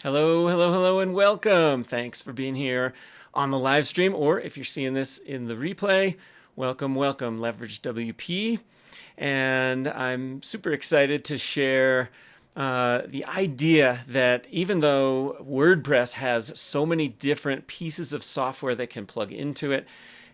Hello, hello, hello, and welcome. Thanks for being here on the live stream, or if you're seeing this in the replay, welcome, welcome, Leverage WP. And I'm super excited to share the idea that even though WordPress has so many different pieces of software that can plug into it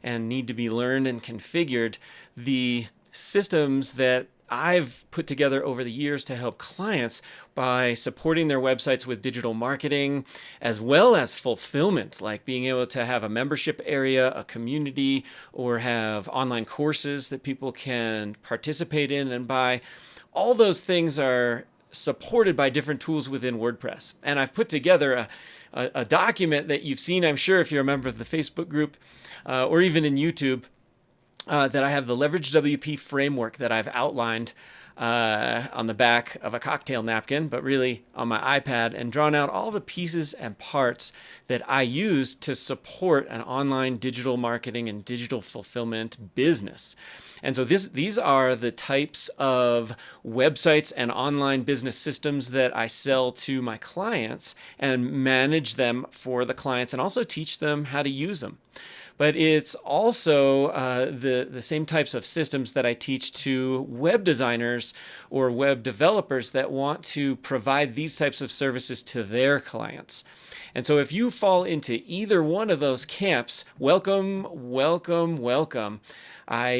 and need to be learned and configured, the systems that I've put together over the years to help clients by supporting their websites with digital marketing as well as fulfillment, like being able to have a membership area, a community, or have online courses that people can participate in and buy. All those things are supported by different tools within WordPress. And I've put together a document that you've seen, I'm sure, if you're a member of the Facebook group or even in YouTube, that I have the Leverage WP framework that I've outlined on the back of a cocktail napkin, but really on my iPad, and drawn out all the pieces and parts that I use to support an online digital marketing and digital fulfillment business. And so these are the types of websites and online business systems that I sell to my clients and manage them for the clients and also teach them how to use them. But it's also the same types of systems that I teach to web designers or web developers that want to provide these types of services to their clients. And so if you fall into either one of those camps, welcome, welcome, welcome. I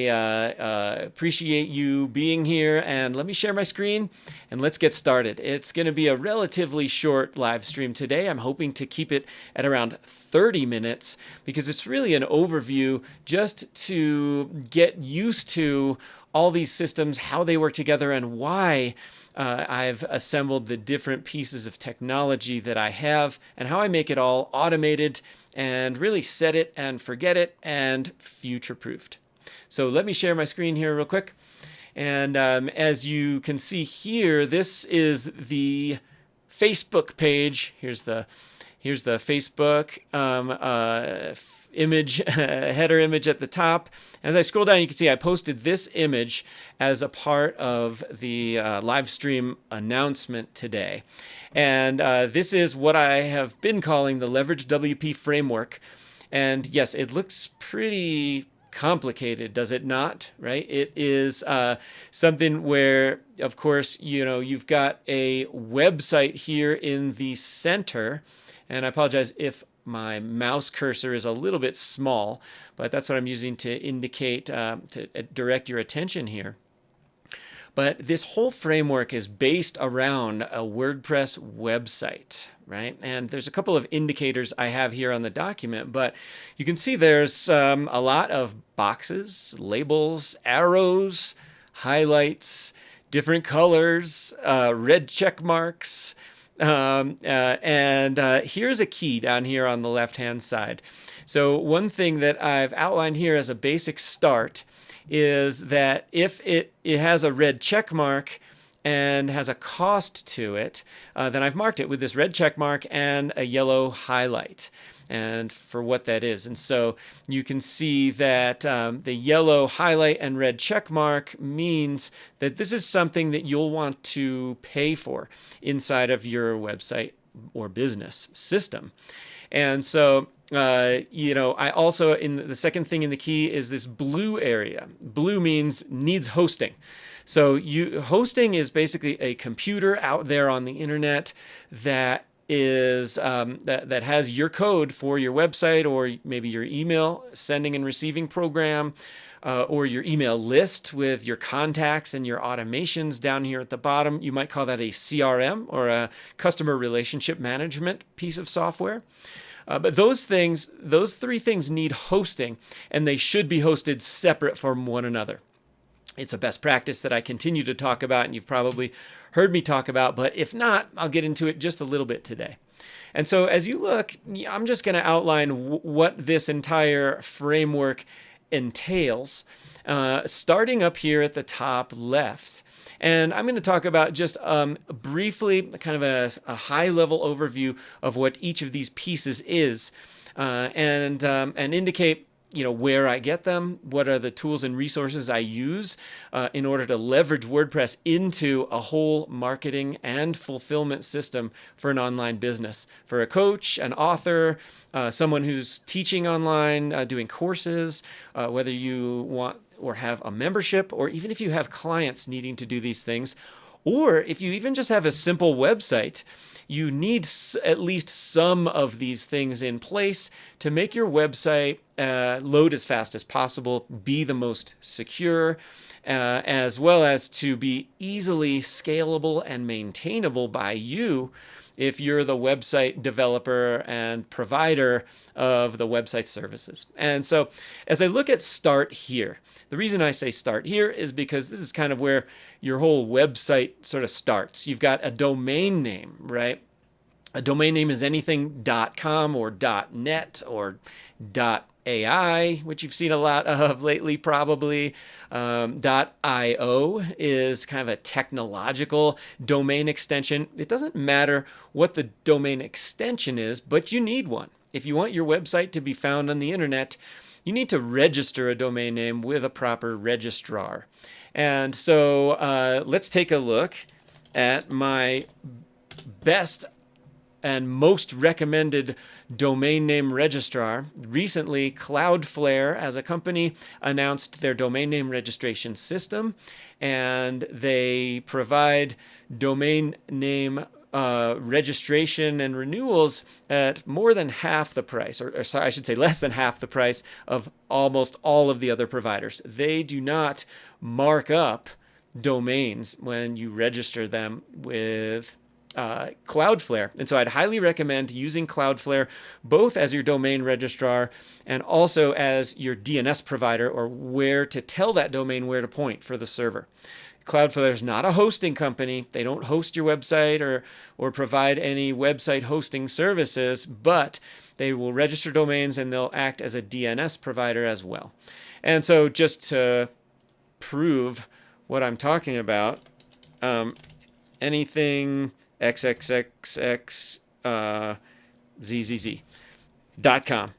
appreciate you being here, and let me share my screen and let's get started. It's going to be a relatively short live stream today. I'm hoping to keep it at around 30 minutes because it's really an overview just to get used to all these systems, how they work together, and why I've assembled the different pieces of technology that I have and how I make it all automated and really set it and forget it and future-proofed. So let me share my screen here real quick. And as you can see here, this is the Facebook page. Here's the Facebook image, header image at the top. As I scroll down, you can see I posted this image as a part of the live stream announcement today. And this is what I have been calling the Leverage WP framework. And yes, it looks pretty complicated, does it not? Right? It is something where, of course, you've got a website here in the center, and I apologize if my mouse cursor is a little bit small, but that's what I'm using to indicate, to direct your attention here. But this whole framework is based around a WordPress website, right? And there's a couple of indicators I have here on the document, but you can see there's a lot of boxes, labels, arrows, highlights, different colors, red check marks. And here's a key down here on the left-hand side. So one thing that I've outlined here as a basic start is that if it has a red check mark and has a cost to it, then I've marked it with this red check mark and a yellow highlight, and for what that is. And so you can see that the yellow highlight and red check mark means that this is something that you'll want to pay for inside of your website or business system. And so I also, in the second thing in the key is this blue area. Blue means needs hosting. So hosting is basically a computer out there on the internet that is that has your code for your website, or maybe your email sending and receiving program, or your email list with your contacts and your automations down here at the bottom. You might call that a CRM, or a customer relationship management piece of software. But those three things need hosting, and they should be hosted separate from one another. It's a best practice that I continue to talk about, and you've probably heard me talk about, but if not, I'll get into it just a little bit today. And so as you look, I'm just going to outline what this entire framework entails, starting up here at the top left. And I'm going to talk about just briefly kind of a high-level overview of what each of these pieces is, and indicate where I get them, what are the tools and resources I use in order to leverage WordPress into a whole marketing and fulfillment system for an online business, for a coach, an author, someone who's teaching online, doing courses, whether you want or have a membership, or even if you have clients needing to do these things, or if you even just have a simple website. You need at least some of these things in place to make your website load as fast as possible, be the most secure, as well as to be easily scalable and maintainable by you if you're the website developer and provider of the website services. And so as I look at Start Here, the reason I say start here is because this is kind of where your whole website sort of starts. You've got a domain name, right? A domain name is anything .com or .net or .ai, which you've seen a lot of lately probably. .io is kind of a technological domain extension. It doesn't matter what the domain extension is, but you need one. If you want your website to be found on the internet, you need to register a domain name with a proper registrar. And so let's take a look at my best and most recommended domain name registrar. Recently, Cloudflare as a company announced their domain name registration system, and they provide domain name registration and renewals at more than half the price, or sorry, I should say less than half the price of almost all of the other providers. They do not mark up domains when you register them with Cloudflare. And so I'd highly recommend using Cloudflare both as your domain registrar and also as your DNS provider, or where to tell that domain where to point for the server. Cloudflare is not a hosting company. They don't host your website or provide any website hosting services, but they will register domains and they'll act as a DNS provider as well. And so just to prove what I'm talking about, anything XXXX ZZZ.com.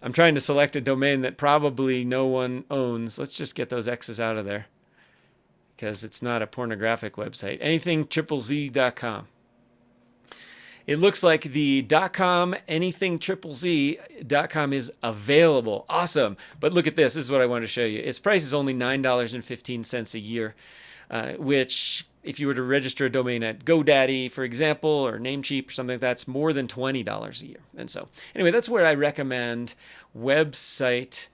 I'm trying to select a domain that probably no one owns. Let's just get those X's out of there, because it's not a pornographic website. Anything ZZZ.com. It looks like the .com, anything ZZZ.com is available. Awesome. But look at this. This is what I want to show you. Its price is only $9.15 a year, which if you were to register a domain at GoDaddy, for example, or Namecheap or something like that, it's more than $20 a year. And so anyway, that's where I recommend website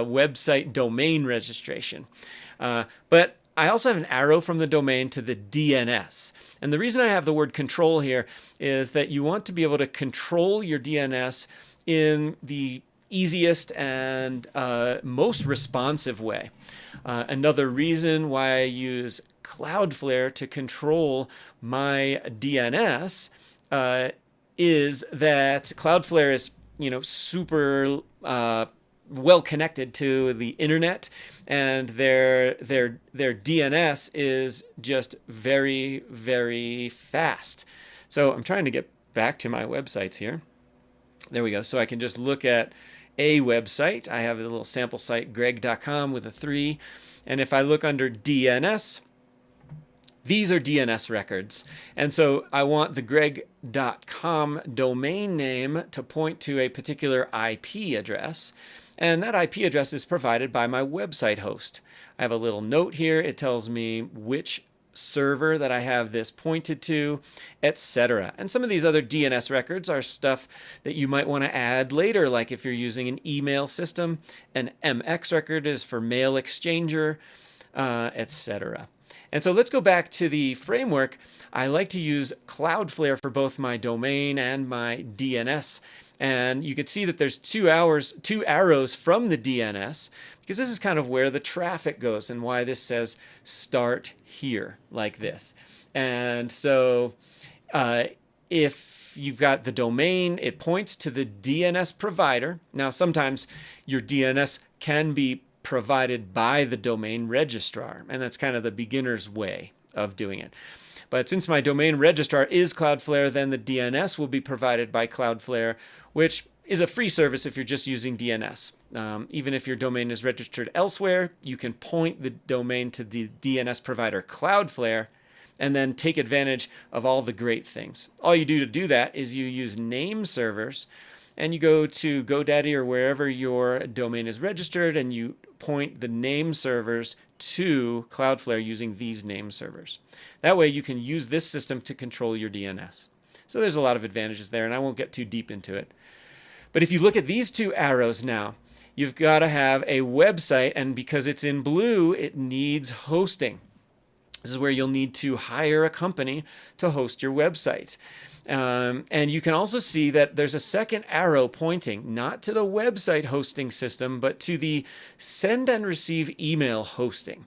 website domain registration. But I also have an arrow from the domain to the DNS. And the reason I have the word control here is that you want to be able to control your DNS in the easiest and most responsive way. Another reason why I use Cloudflare to control my DNS is that Cloudflare is super well connected to the internet, and their DNS is just very, very fast. So I'm trying to get back to my websites here. There we go. So I can just look at a website. I have a little sample site, greg.com with a 3. And if I look under DNS, these are DNS records. And so I want the greg.com domain name to point to a particular IP address. And that IP address is provided by my website host. I have a little note here. It tells me which server that I have this pointed to, etc. And some of these other DNS records are stuff that you might want to add later, like if you're using an email system. An MX record is for mail exchanger, etc. And so let's go back to the framework. I like to use Cloudflare for both my domain and my DNS. And you can see that there's two arrows from the DNS, because this is kind of where the traffic goes and why this says start here like this. And so if you've got the domain, it points to the DNS provider. Now, sometimes your DNS can be provided by the domain registrar, and that's kind of the beginner's way of doing it. But since my domain registrar is Cloudflare, then the DNS will be provided by Cloudflare, which is a free service if you're just using DNS. Even if your domain is registered elsewhere, you can point the domain to the DNS provider Cloudflare and then take advantage of all the great things. All you do to do that is you use name servers, and you go to GoDaddy or wherever your domain is registered, and you point the name servers to Cloudflare using these name servers. That way you can use this system to control your DNS. So there's a lot of advantages there, and I won't get too deep into it. But if you look at these two arrows now, you've got to have a website, and because it's in blue, it needs hosting. This is where you'll need to hire a company to host your website. And you can also see that there's a second arrow pointing not to the website hosting system, but to the send and receive email hosting.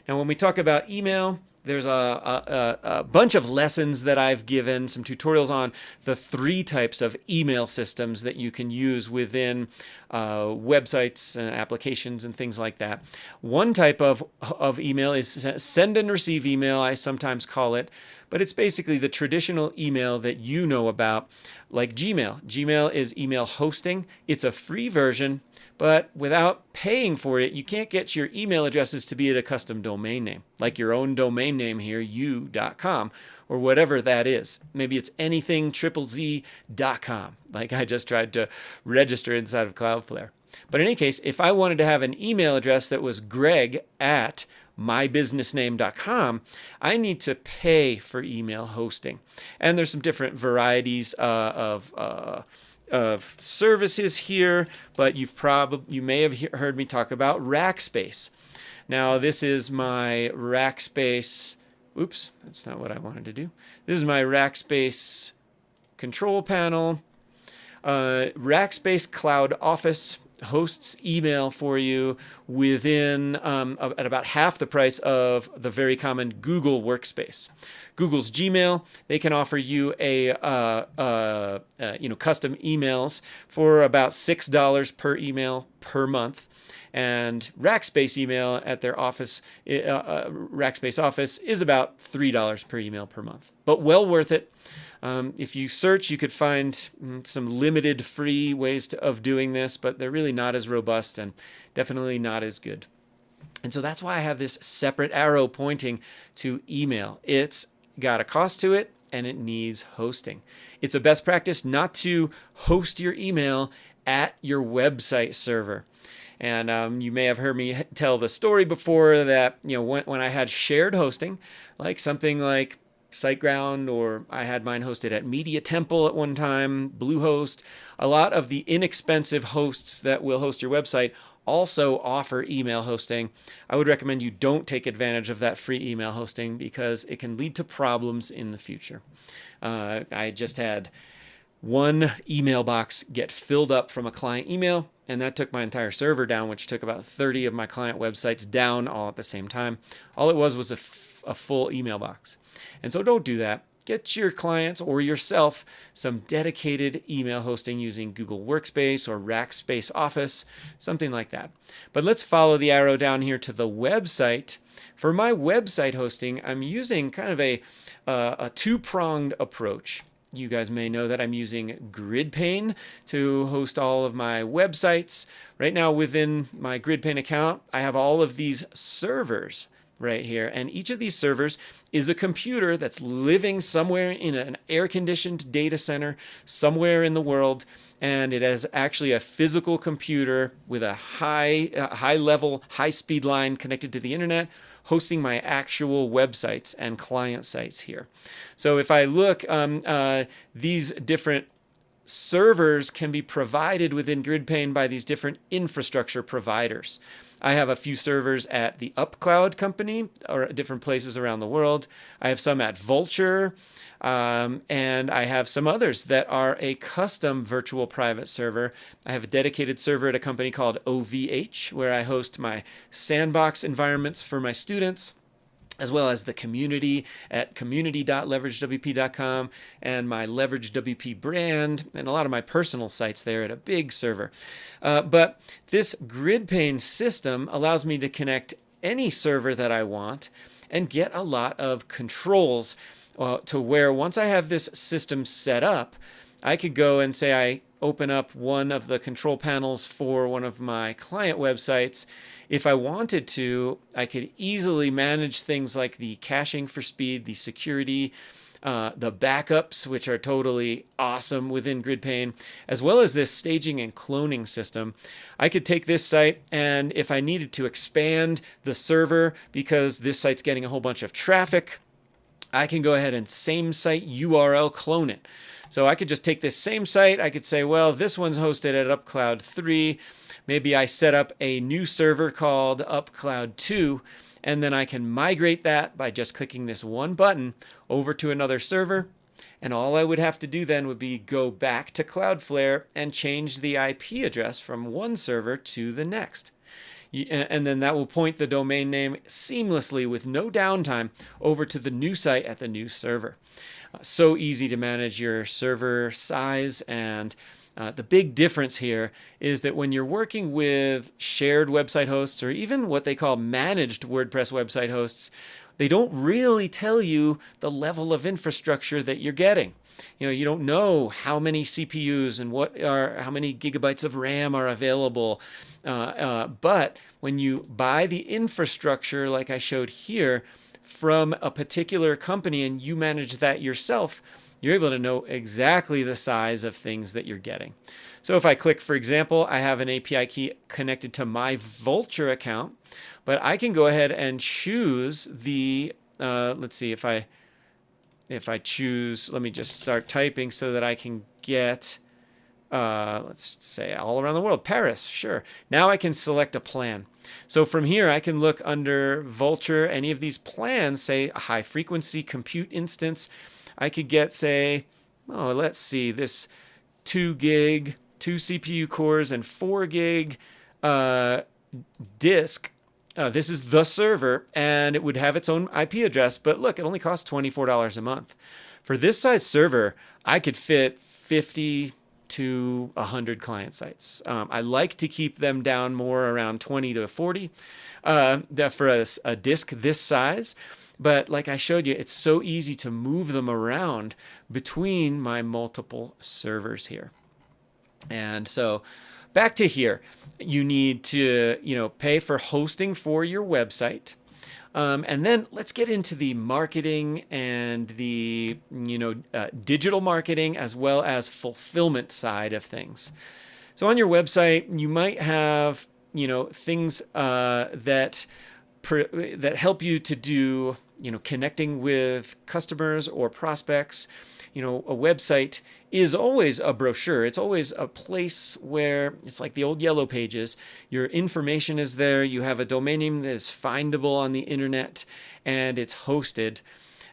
Now, when we talk about email, there's a bunch of lessons that I've given, some tutorials on the 3 types of email systems that you can use within websites and applications and things like that. One type of email is send and receive email, I sometimes call it, but it's basically the traditional email that you know about, like Gmail. Gmail is email hosting. It's a free version, but without paying for it, you can't get your email addresses to be at a custom domain name, like your own domain name here, you.com, or whatever that is. Maybe it's anything.com, like I just tried to register inside of Cloudflare. But in any case, if I wanted to have an email address that was greg@mybusinessname.com, I need to pay for email hosting. And there's some different varieties of services here, but you may have heard me talk about Rackspace. Now, this is my Rackspace. Oops, that's not what I wanted to do. This is my Rackspace control panel. Rackspace Cloud Office hosts email for you within at about half the price of the very common Google Workspace. Google's Gmail, they can offer you a custom emails for about $6 per email per month. And Rackspace email at their office, Rackspace office, is about $3 per email per month, but well worth it. If you search, you could find some limited free ways of doing this, but they're really not as robust and definitely not as good. And so that's why I have this separate arrow pointing to email. It's got a cost to it, and it needs hosting. It's a best practice not to host your email at your website server. And you may have heard me tell the story before that, when I had shared hosting, like something like SiteGround, or I had mine hosted at Media Temple at one time, Bluehost. A lot of the inexpensive hosts that will host your website also offer email hosting. I would recommend you don't take advantage of that free email hosting because it can lead to problems in the future. I just had one email box get filled up from a client email, and that took my entire server down, which took about 30 of my client websites down all at the same time. All it was a full email box. And so don't do that. Get your clients or yourself some dedicated email hosting using Google Workspace or Rackspace Office, something like that. But let's follow the arrow down here to the website. For my website hosting, I'm using kind of a two-pronged approach. You guys may know that I'm using GridPane to host all of my websites. Right now within my GridPane account, I have all of these servers right here. And each of these servers is a computer that's living somewhere in an air-conditioned data center somewhere in the world. And it is actually a physical computer with a high-level, high-speed line connected to the internet, hosting my actual websites and client sites here. So if I look, these different servers can be provided within GridPane by these different infrastructure providers. I have a few servers at the UpCloud company or different places around the world. I have some at Vulture, and I have some others that are a custom virtual private server. I have a dedicated server at a company called OVH, where I host my sandbox environments for my students, as well as the community at community.leveragewp.com and my LeverageWP brand and a lot of my personal sites there at a big server. But this GridPane system allows me to connect any server that I want and get a lot of controls to where once I have this system set up, I could go and say open up one of the control panels for one of my client websites, if I wanted to, I could easily manage things like the caching for speed, the security, the backups, which are totally awesome within GridPane, as well as this staging and cloning system. I could take this site, and if I needed to expand the server because this site's getting a whole bunch of traffic, I can go ahead and same site URL clone it. So I could just take this same site. I could say, well, this one's hosted at UpCloud 3. Maybe I set up a new server called UpCloud 2, and then I can migrate that by just clicking this one button over to another server. And all I would have to do then would be go back to Cloudflare and change the IP address from one server to the next. And then that will point the domain name seamlessly with no downtime over to the new site at the new server. So easy to manage your server size. And the big difference here is that when you're working with shared website hosts, or even what they call managed WordPress website hosts, they don't really tell you the level of infrastructure that you're getting. You don't know how many CPUs and how many gigabytes of RAM are available. But when you buy the infrastructure, like I showed here, from a particular company and you manage that yourself, you're able to know exactly the size of things that you're getting. So if I click, for example, I have an API key connected to my Vultr account, but I can go ahead and choose the, let's see, if I choose, let me just start typing so that I can get, let's say all around the world, Paris, sure. Now I can select a plan. So from here, I can look under Vultr, any of these plans, say a high frequency compute instance. I could get, say, let's see, this 2 gig, 2 CPU cores, and 4 gig disk. This is the server, and it would have its own IP address, but look, it only costs $24 a month. For this size server, I could fit 50 to 100 client sites. I like to keep them down more around 20 to 40 for a disk this size. But like I showed you, it's so easy to move them around between my multiple servers here. And so back to here, you need to pay for hosting for your website. And then let's get into the marketing and the digital marketing as well as fulfillment side of things. So on your website, you might have things that help you to do connecting with customers or prospects. A website is always a brochure. It's always a place where it's like the old yellow pages. Your information is there. You have a domain name that is findable on the internet, and it's hosted.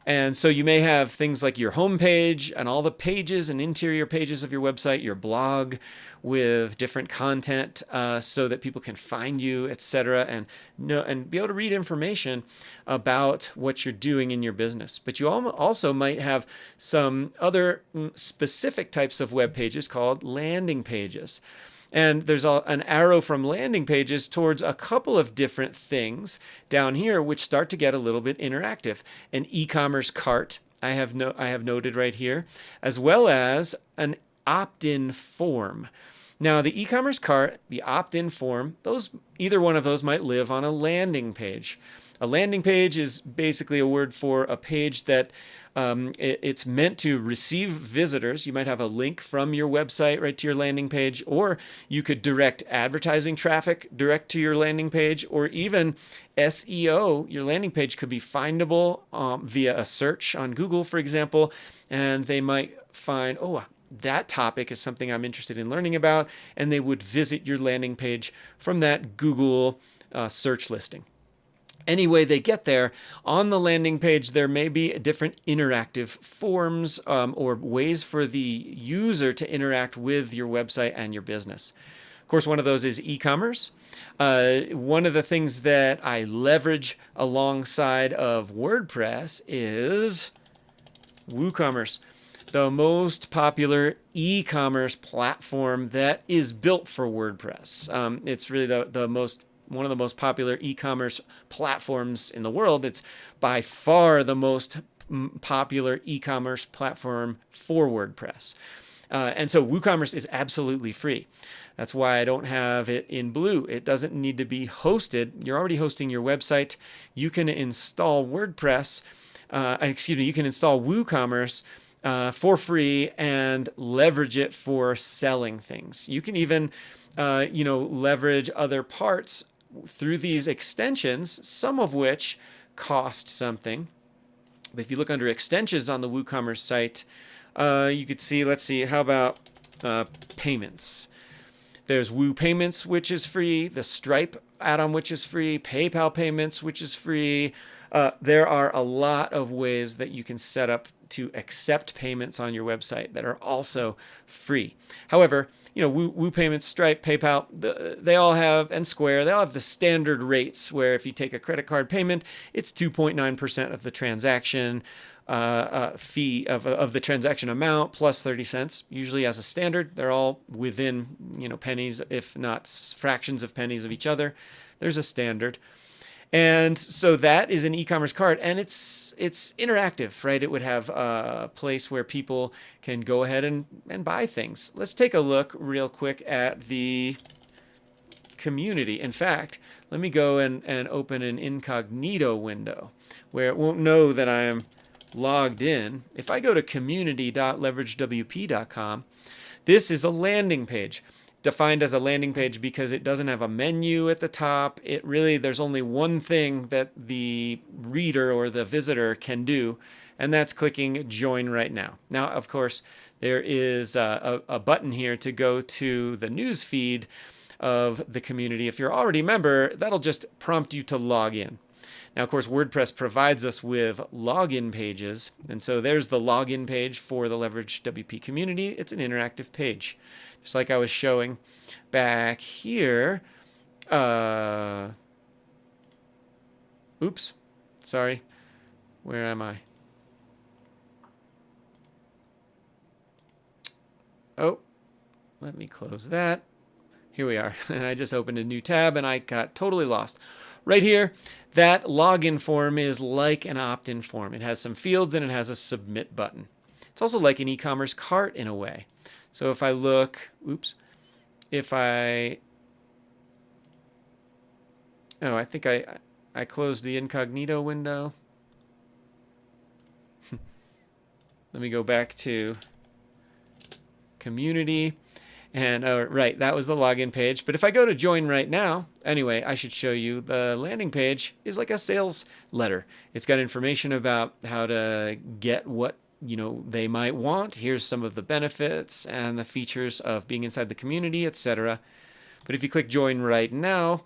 And so you may have things like your homepage and all the pages and interior pages of your website, your blog with different content so that people can find you, etc., and be able to read information about what you're doing in your business. But you also might have some other specific types of web pages called landing pages. And there's an arrow from landing pages towards a couple of different things down here, which start to get a little bit interactive. An e-commerce cart, I have noted right here, as well as an opt-in form. Now, the e-commerce cart, the opt-in form, either one of those might live on a landing page. A landing page is basically a word for a page that it's meant to receive visitors. You might have a link from your website right to your landing page, or you could direct advertising traffic direct to your landing page, or even SEO. Your landing page could be findable via a search on Google, for example, and they might find, that topic is something I'm interested in learning about, and they would visit your landing page from that Google search listing. Any way they get there, on the landing page, there may be different interactive forms or ways for the user to interact with your website and your business. Of course, one of those is e-commerce. One of the things that I leverage alongside of WordPress is WooCommerce, the most popular e-commerce platform that is built for WordPress. It's really one of the most popular e-commerce platforms in the world. It's by far the most popular e-commerce platform for WordPress. And so WooCommerce is absolutely free. That's why I don't have it in blue. It doesn't need to be hosted. You're already hosting your website. You can install WordPress, you can install WooCommerce for free and leverage it for selling things. You can even, leverage other parts through these extensions, some of which cost something. But if you look under extensions on the WooCommerce site, you could see, let's see, how about payments? There's Woo Payments, which is free, the Stripe add-on, which is free, PayPal Payments, which is free. There are a lot of ways that you can set up to accept payments on your website that are also free. However, Woo Payments, Stripe, PayPal, they all have, and Square, they all have the standard rates where if you take a credit card payment, it's 2.9% of the transaction fee of the transaction amount plus 30 cents, usually as a standard. They're all within, pennies, if not fractions of pennies of each other. There's a standard. And so that is an e-commerce cart, and it's interactive, right? It would have a place where people can go ahead and buy things. Let's take a look real quick at the community. In fact, let me go and open an incognito window where it won't know that I am logged in. If I go to community.leveragewp.com, this is a landing page. Defined as a landing page because it doesn't have a menu at the top. There's only one thing that the reader or the visitor can do, and that's clicking join right now. Now, of course, there is a button here to go to the news feed of the community. If you're already a member, that'll just prompt you to log in. Now, of course, WordPress provides us with login pages, and so there's the login page for the Leverage WP community. It's an interactive page, just like I was showing back here. Oops, sorry. Where am I? Oh, let me close that. Here we are. I just opened a new tab and I got totally lost. Right here, that login form is like an opt-in form. It has some fields and it has a submit button. It's also like an e-commerce cart in a way. So if I look, I think I closed the incognito window. Let me go back to community. And right, that was the login page. But if I go to join right now, anyway, I should show you the landing page is like a sales letter. It's got information about how to get what they might want. Here's some of the benefits and the features of being inside the community, etc. But if you click join right now,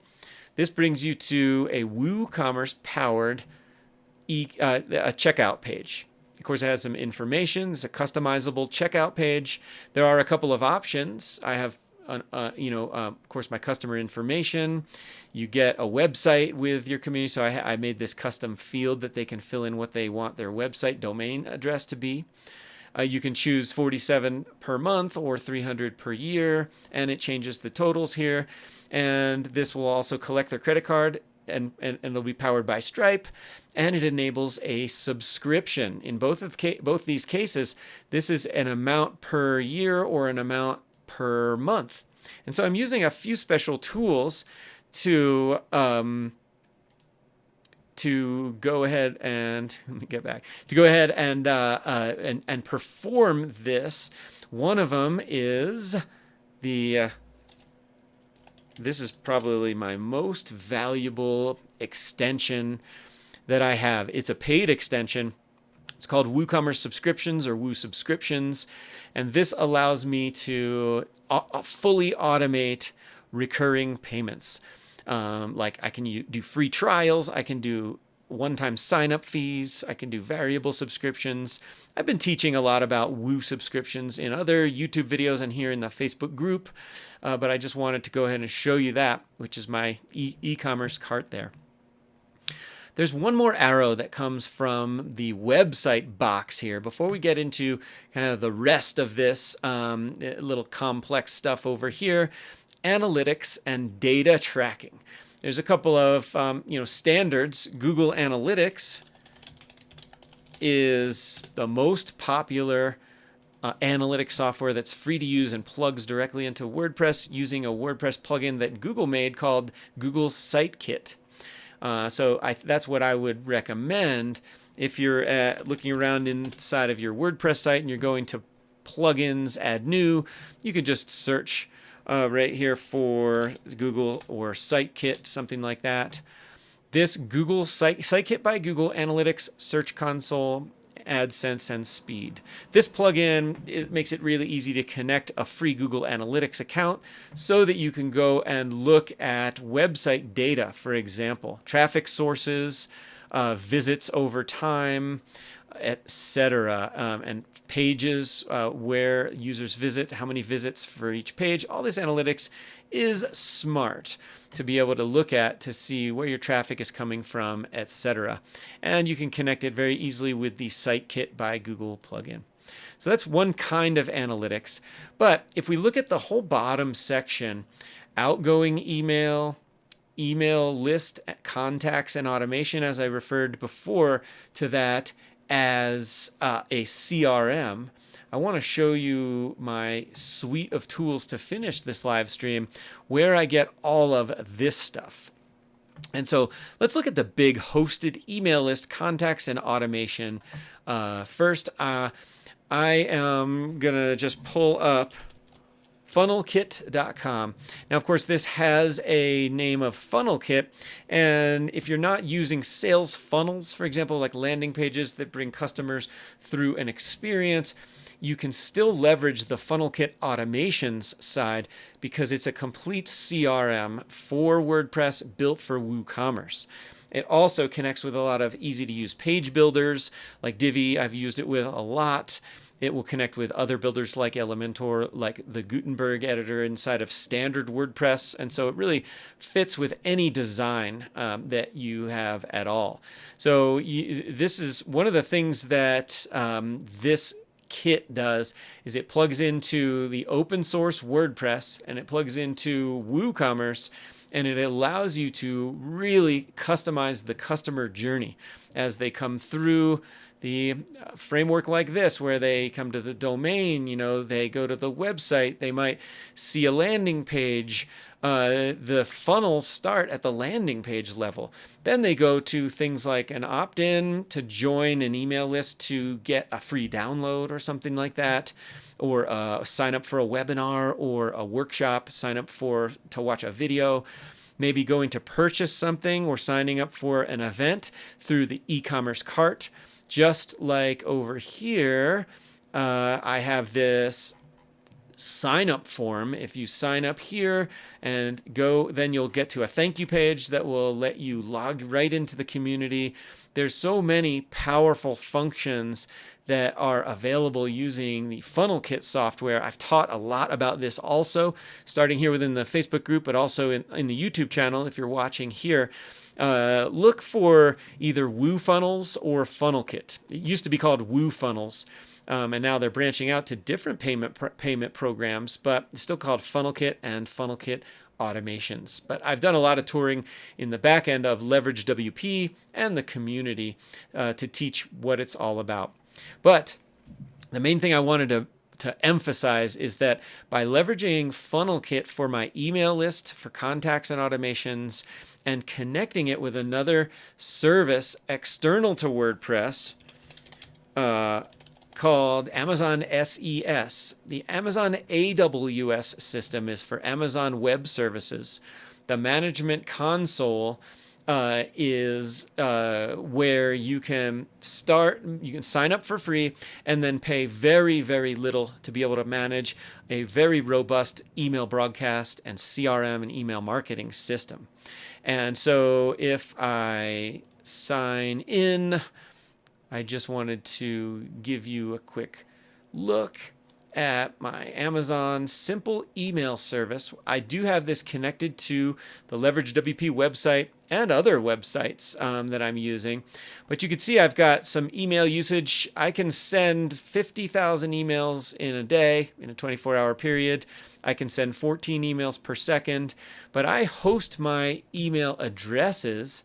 this brings you to a WooCommerce powered a checkout page. Of course, it has some information. It's a customizable checkout page. There are a couple of options. I have, of course, my customer information. You get a website with your community. So I made this custom field that they can fill in what they want their website domain address to be. You can choose $47 per month or $300 per year, and it changes the totals here. And this will also collect their credit card, and it'll be powered by Stripe, and it enables a subscription. In both these cases, this is an amount per year or an amount per month. And so I'm using a few special tools to go ahead and let me get back to go ahead and perform this. One of them is the this is probably my most valuable extension that I have. It's a paid extension. It's called WooCommerce Subscriptions or Woo Subscriptions, and this allows me to fully automate recurring payments. Like I can do free trials, I can do one-time sign-up fees, I can do variable subscriptions. I've been teaching a lot about Woo subscriptions in other YouTube videos and here in the Facebook group, but I just wanted to go ahead and show you that, which is my e-commerce cart there. There's one more arrow that comes from the website box here before we get into kind of the rest of this little complex stuff over here. Analytics and data tracking. There's a couple of standards. Google Analytics is the most popular analytics software that's free to use and plugs directly into WordPress using a WordPress plugin that Google made called Google Sitekit. That's what I would recommend if you're looking around inside of your WordPress site and you're going to plugins, add new. You can just search right here for Google or Sitekit, something like that. This Google Sitekit by Google Analytics, Search Console, AdSense, and Speed. This plugin makes it really easy to connect a free Google Analytics account so that you can go and look at website data, for example, traffic sources, visits over time, etc., and pages where users visit, how many visits for each page. All this analytics is smart to be able to look at to see where your traffic is coming from, etc. And you can connect it very easily with the Sitekit by Google plugin. So that's one kind of analytics. But if we look at the whole bottom section, outgoing email, email list, contacts, and automation, as I referred before to that as a CRM, I want to show you my suite of tools to finish this live stream where I get all of this stuff. And so let's look at the big hosted email list, contacts, and automation. First, I am going to just pull up funnelkit.com. Now, of course, this has a name of FunnelKit, and if you're not using sales funnels, for example, like landing pages that bring customers through an experience, you can still leverage the FunnelKit automations side because it's a complete CRM for WordPress built for WooCommerce. It also connects with a lot of easy-to-use page builders like Divi. I've used it with a lot. It will connect with other builders like Elementor, like the Gutenberg editor inside of standard WordPress. And so it really fits with any design that you have at all. So this is one of the things that this kit does is it plugs into the open source WordPress and it plugs into WooCommerce, and it allows you to really customize the customer journey as they come through the framework like this, where they come to the domain, they go to the website, they might see a landing page. The funnels start at the landing page level. Then they go to things like an opt-in to join an email list to get a free download or something like that, or sign up for a webinar or a workshop, sign up to watch a video, maybe going to purchase something or signing up for an event through the e-commerce cart. Just like over here, I have this sign up form. If you sign up here and go, then you'll get to a thank you page that will let you log right into the community. There's so many powerful functions that are available using the FunnelKit software. I've taught a lot about this also, starting here within the Facebook group, but also in the YouTube channel if you're watching here. Look for either WooFunnels or FunnelKit. It used to be called WooFunnels, and now they're branching out to different payment programs, but it's still called FunnelKit and FunnelKit automations. But I've done a lot of touring in the back end of Leverage WP and the community to teach what it's all about. But the main thing I wanted to emphasize is that by leveraging FunnelKit for my email list, for contacts and automations, and connecting it with another service external to WordPress called Amazon SES. The Amazon AWS system is for Amazon Web Services. The Management Console is where you can sign up for free and then pay very, very little to be able to manage a very robust email broadcast and CRM and email marketing system. And so if I sign in, I just wanted to give you a quick look at my Amazon simple email service. I do have this connected to the Leverage WP website and other websites that I'm using. But you can see I've got some email usage. I can send 50,000 emails in a day, in a 24-hour period. I can send 14 emails per second. But I host my email addresses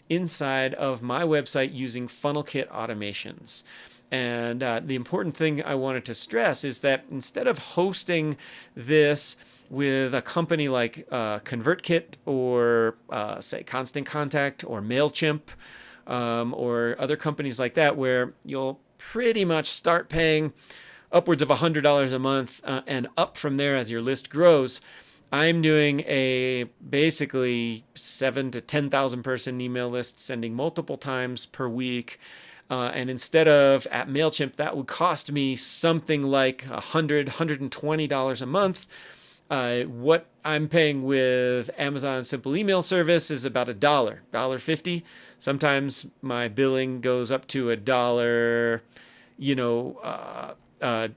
inside of my website using FunnelKit automations. And the important thing I wanted to stress is that instead of hosting this with a company like ConvertKit or say Constant Contact or MailChimp or other companies like that, where you'll pretty much start paying upwards of $100 a month and up from there as your list grows, I'm doing a basically 7 to 10,000 person email list, sending multiple times per week. And instead of at MailChimp, that would cost me something like $120 a month. What I'm paying with Amazon Simple Email Service is about $1.50. Sometimes my billing goes up to $1, $25,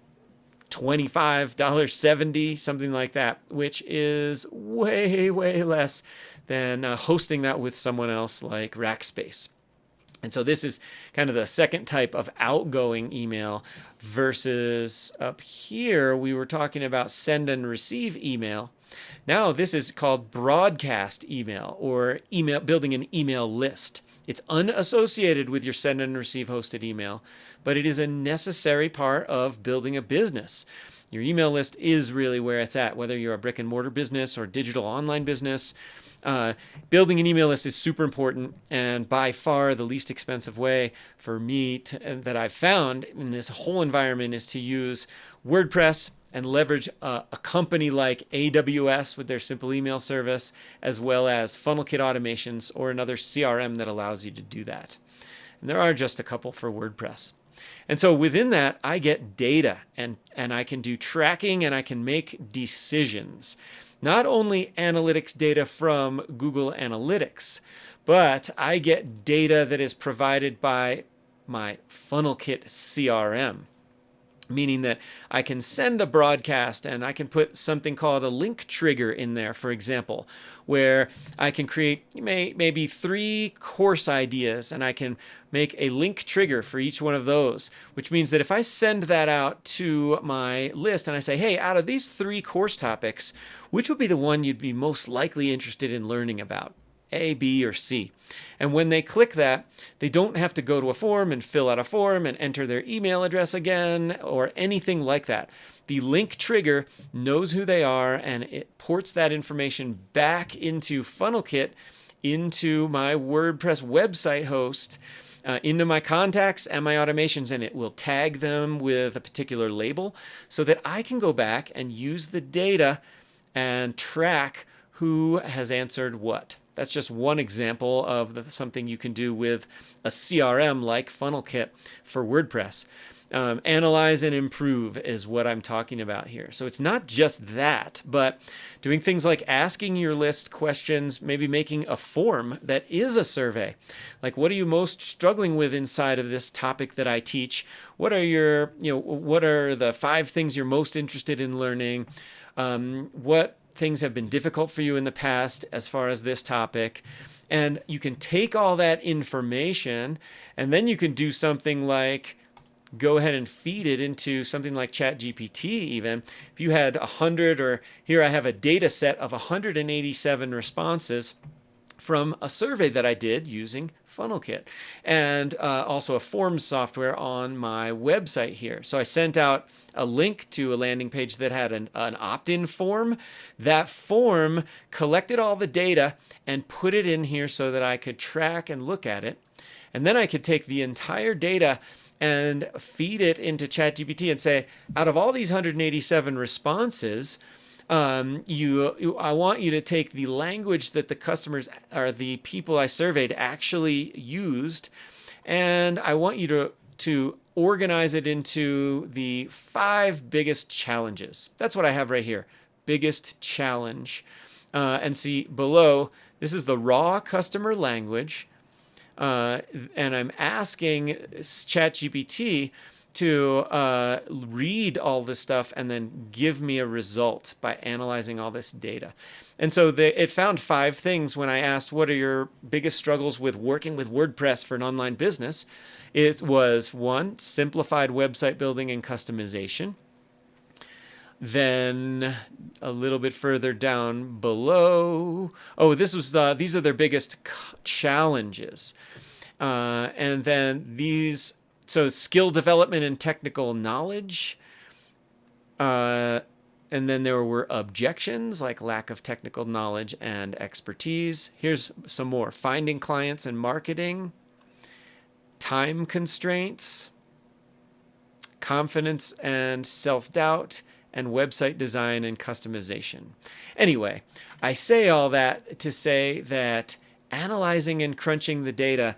$70, something like that, which is way, way less than hosting that with someone else like Rackspace. And so this is kind of the second type of outgoing email versus up here, we were talking about send and receive email. Now this is called broadcast email or email, building an email list. It's unassociated with your send and receive hosted email, but it is a necessary part of building a business. Your email list is really where it's at, whether you're a brick and mortar business or digital online business. Building an email list is super important, and by far the least expensive way for me that I've found in this whole environment is to use WordPress and leverage a company like AWS with their simple email service, as well as FunnelKit automations or another CRM that allows you to do that. And there are just a couple for WordPress. And so within that, I get data and I can do tracking and I can make decisions. Not only analytics data from Google Analytics, but I get data that is provided by my FunnelKit CRM, meaning that I can send a broadcast and I can put something called a link trigger in there, for example, where I can create maybe 3 course ideas and I can make a link trigger for each one of those, which means that if I send that out to my list and I say, hey, out of these 3 course topics, which would be the one you'd be most likely interested in learning about? A, B, or C. And when they click that, they don't have to go to a form and fill out a form and enter their email address again or anything like that. The link trigger knows who they are and it ports that information back into FunnelKit, into my WordPress website host, into my contacts and my automations, and it will tag them with a particular label so that I can go back and use the data and track who has answered what. That's just one example of something you can do with a CRM like FunnelKit for WordPress. Analyze and improve is what I'm talking about here. So it's not just that, but doing things like asking your list questions, maybe making a form that is a survey. Like, what are you most struggling with inside of this topic that I teach? What are what are the 5 things you're most interested in learning? What things have been difficult for you in the past as far as this topic? And you can take all that information and then you can do something like go ahead and feed it into something like ChatGPT even. If you had 100, or here I have a data set of 187 responses from a survey that I did using FunnelKit, and also a forms software on my website here. So I sent out a link to a landing page that had an opt-in form. That form collected all the data and put it in here so that I could track and look at it. And then I could take the entire data and feed it into ChatGPT and say, out of all these 187 responses, I want you to take the language that the customers or the people I surveyed actually used, and I want you to organize it into the 5 biggest challenges. That's what I have right here, biggest challenge. And see below, this is the raw customer language, and I'm asking ChatGPT to read all this stuff and then give me a result by analyzing all this data. And so it found 5 things when I asked, what are your biggest struggles with working with WordPress for an online business? It was 1, simplified website building and customization. Then a little bit further down below, these are their biggest challenges. And then these So skill development and technical knowledge. And then there were objections like lack of technical knowledge and expertise. Here's some more: finding clients and marketing, time constraints, confidence and self-doubt, and website design and customization. Anyway, I say all that to say that analyzing and crunching the data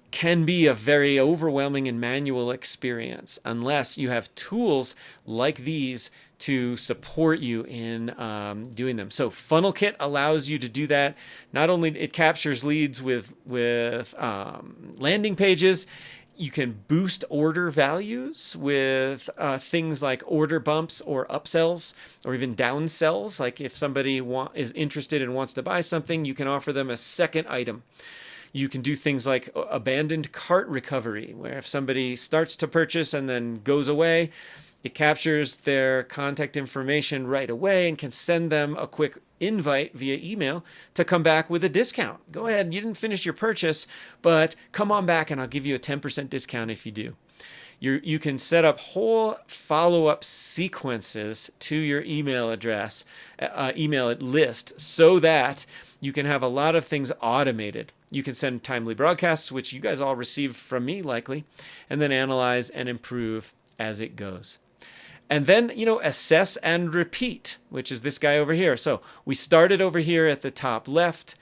can be a very overwhelming and manual experience unless you have tools like these to support you in doing them. So Funnel Kit allows you to do that. Not only it captures leads with landing pages, you can boost order values with things like order bumps or upsells or even downsells. Like if somebody is interested and wants to buy something, you can offer them a second item. You can do things like abandoned cart recovery, where if somebody starts to purchase and then goes away, it captures their contact information right away and can send them a quick invite via email to come back with a discount. Go ahead, you didn't finish your purchase, but come on back and I'll give you a 10% discount if you do. You can set up whole follow-up sequences to your email address, email list, so that you can have a lot of things automated. You can send timely broadcasts, which you guys all received from me likely, and then analyze and improve as it goes. And then, assess and repeat, which is this guy over here. So we started over here at the top left.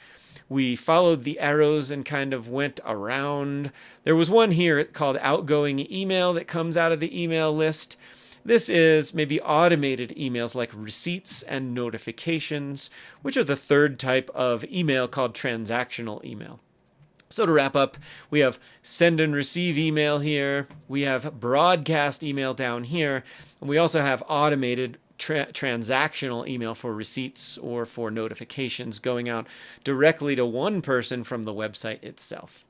We followed the arrows and kind of went around. There was one here called outgoing email that comes out of the email list. This is maybe automated emails like receipts and notifications, which are the third type of email called transactional email. So to wrap up, we have send and receive email here. We have broadcast email down here. And we also have automated transactional email for receipts or for notifications going out directly to one person from the website itself.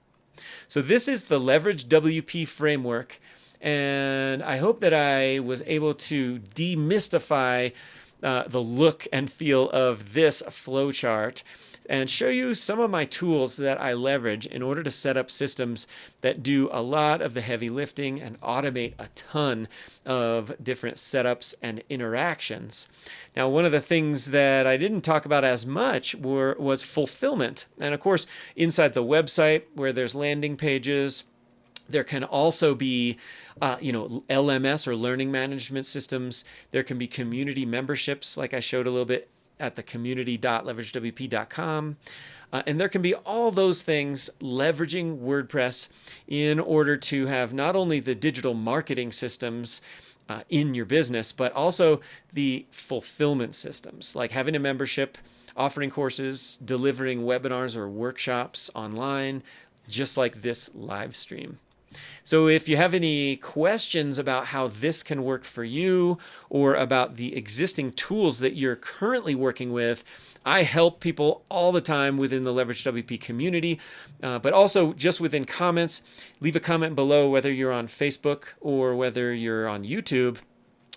So this is the Leverage WP framework. And I hope that I was able to demystify the look and feel of this flowchart and show you some of my tools that I leverage in order to set up systems that do a lot of the heavy lifting and automate a ton of different setups and interactions. Now, one of the things that I didn't talk about as much was fulfillment. And of course, inside the website where there's landing pages, there can also be, LMS or learning management systems. There can be community memberships, like I showed a little bit at the community.leveragewp.com. And there can be all those things leveraging WordPress in order to have not only the digital marketing systems in your business, but also the fulfillment systems, like having a membership, offering courses, delivering webinars or workshops online, just like this live stream. So if you have any questions about how this can work for you or about the existing tools that you're currently working with, I help people all the time within the Leverage WP community, but also just within comments. Leave a comment below whether you're on Facebook or whether you're on YouTube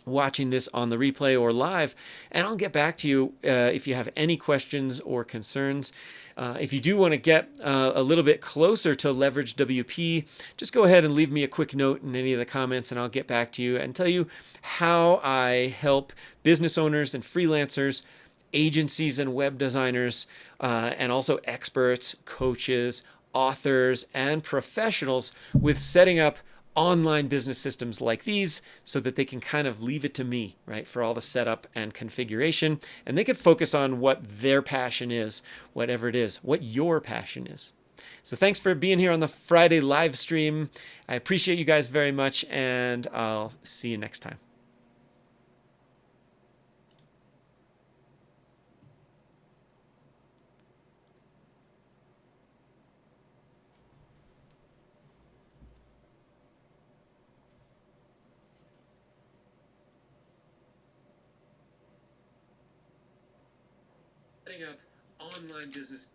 watching this on the replay or live, and I'll get back to you if you have any questions or concerns. If you do want to get a little bit closer to Leverage WP, just go ahead and leave me a quick note in any of the comments, and I'll get back to you and tell you how I help business owners and freelancers, agencies and web designers, and also experts, coaches, authors, and professionals with setting up online business systems like these so that they can kind of leave it to me, right, for all the setup and configuration, and they can focus on what their passion is, whatever it is, what your passion is. So thanks for being here on the Friday live stream. I appreciate you guys very much, and I'll see you next time. Setting up online business